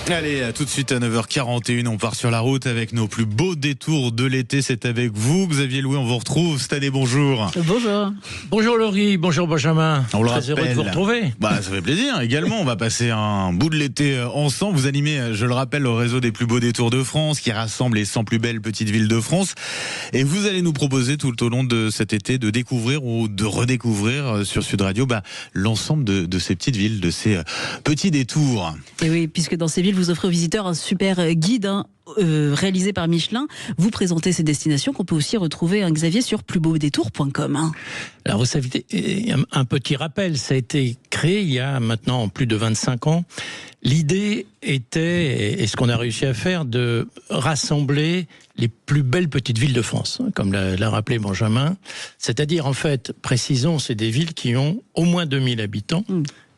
Allez, tout de suite à 9h41, on part sur la route avec nos plus beaux détours de l'été. C'est avec vous, Xavier Louis, on vous retrouve. Cette année, bonjour. Bonjour. Bonjour Laurie, bonjour Benjamin. On le Très heureux de vous retrouver. Ça fait plaisir. Également, on va passer un bout de l'été ensemble. Vous animez, je le rappelle, le réseau des plus beaux détours de France qui rassemble les 100 plus belles petites villes de France. Et vous allez nous proposer tout au long de cet été de découvrir ou de redécouvrir sur Sud Radio l'ensemble de ces petites villes, de ces petits détours. Et oui, puisque dans ces villes, vous offrez aux visiteurs un super guide réalisé par Michelin. Vous présentez ces destinations qu'on peut aussi retrouver, Xavier, sur plusbeaudétours.com. Alors vous savez, un petit rappel, ça a été créé il y a maintenant plus de 25 ans. L'idée était, et ce qu'on a réussi à faire, de rassembler les plus belles petites villes de France, comme l'a rappelé Benjamin. C'est-à-dire, en fait, précisons, c'est des villes qui ont au moins 2000 habitants.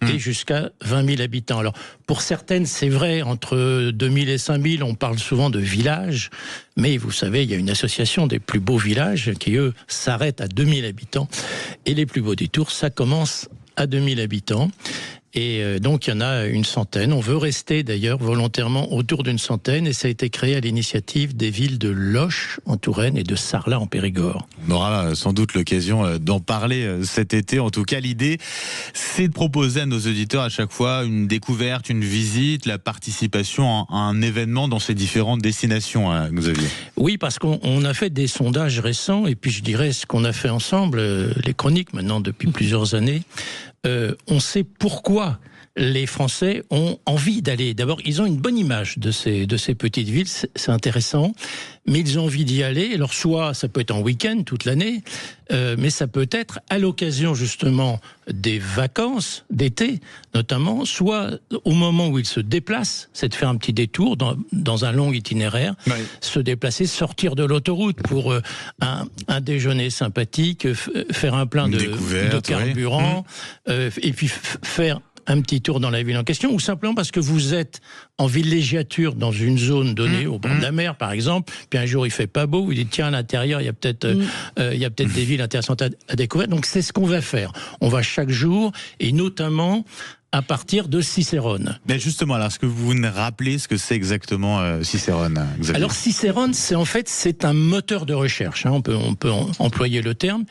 Et jusqu'à 20 000 habitants. Alors, pour certaines, c'est vrai, entre 2000 et 5000, on parle souvent de villages, mais vous savez, il y a une association des plus beaux villages qui, eux, s'arrêtent à 2000 habitants. Et les plus beaux détours, ça commence à 2000 habitants. Et donc, il y en a une centaine. On veut rester, d'ailleurs, volontairement autour d'une centaine. Et ça a été créé à l'initiative des villes de Loches, en Touraine, et de Sarlat, en Périgord. On aura sans doute l'occasion d'en parler cet été. En tout cas, l'idée, c'est de proposer à nos auditeurs à chaque fois une découverte, une visite, la participation à un événement dans ces différentes destinations, Xavier. Oui, parce qu'on a fait des sondages récents. Et puis, je dirais, ce qu'on a fait ensemble, les chroniques, maintenant, depuis plusieurs années, on sait pourquoi les Français ont envie d'aller. D'abord, ils ont une bonne image de ces petites villes, c'est intéressant, mais ils ont envie d'y aller. Alors, soit ça peut être en week-end toute l'année, mais ça peut être à l'occasion justement des vacances d'été, notamment, soit au moment où ils se déplacent, c'est de faire un petit détour dans un long itinéraire, se déplacer, sortir de l'autoroute pour un déjeuner sympathique, faire un plein de carburant, et puis faire un petit tour dans la ville en question, ou simplement parce que vous êtes en villégiature dans une zone donnée, au bord de la mer par exemple, puis un jour il fait pas beau, vous dites tiens, à l'intérieur il y a peut-être des villes intéressantes à découvrir. Donc c'est ce qu'on va faire. On va chaque jour, et notamment à partir de Cicérone. Mais justement, alors, est-ce que vous nous rappelez ce que c'est exactement Cicérone, Xavier ? Alors, Cicérone, c'est un moteur de recherche, on peut employer le terme,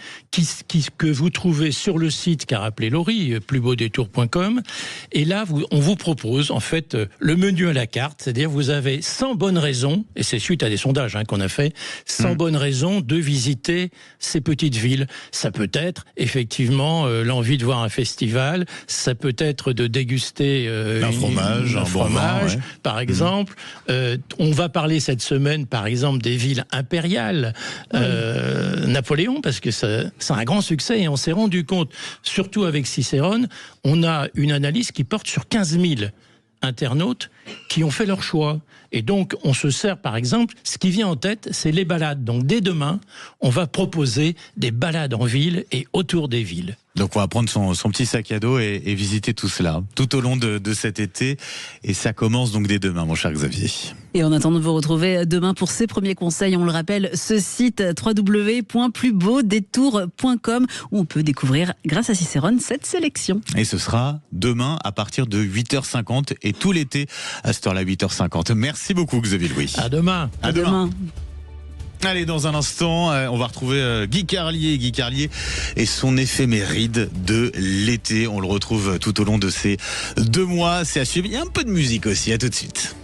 que vous trouvez sur le site qu'a rappelé Laurie, plusbeaudétours.com. Et là, on vous propose, en fait, le menu à la carte, c'est-à-dire vous avez 100 bonnes raisons, et c'est suite à des sondages qu'on a fait, 100 bonnes raisons de visiter ces petites villes. Ça peut être, effectivement, l'envie de voir un festival, ça peut être de déguster un fromage, par exemple. On va parler cette semaine, par exemple, des villes impériales. Napoléon, parce que c'est un grand succès, et on s'est rendu compte, surtout avec Cicérone, on a une analyse qui porte sur 15 000 internautes qui ont fait leur choix. Et donc, on se sert, par exemple, ce qui vient en tête, c'est les balades. Donc, dès demain, on va proposer des balades en ville et autour des villes. Donc on va prendre son petit sac à dos et visiter tout cela tout au long de cet été. Et ça commence donc dès demain, mon cher Xavier. Et en attendant de vous retrouver demain pour ces premiers conseils, on le rappelle, ce site www.plusbeaudétours.com où on peut découvrir, grâce à Cicérone, cette sélection. Et ce sera demain à partir de 8h50 et tout l'été à cette heure-là, 8h50. Merci beaucoup, Xavier Louis. À demain. À demain. Allez, dans un instant, on va retrouver Guy Carlier et son éphéméride de l'été. On le retrouve tout au long de ces 2 mois. C'est à suivre. Il y a un peu de musique aussi. À tout de suite.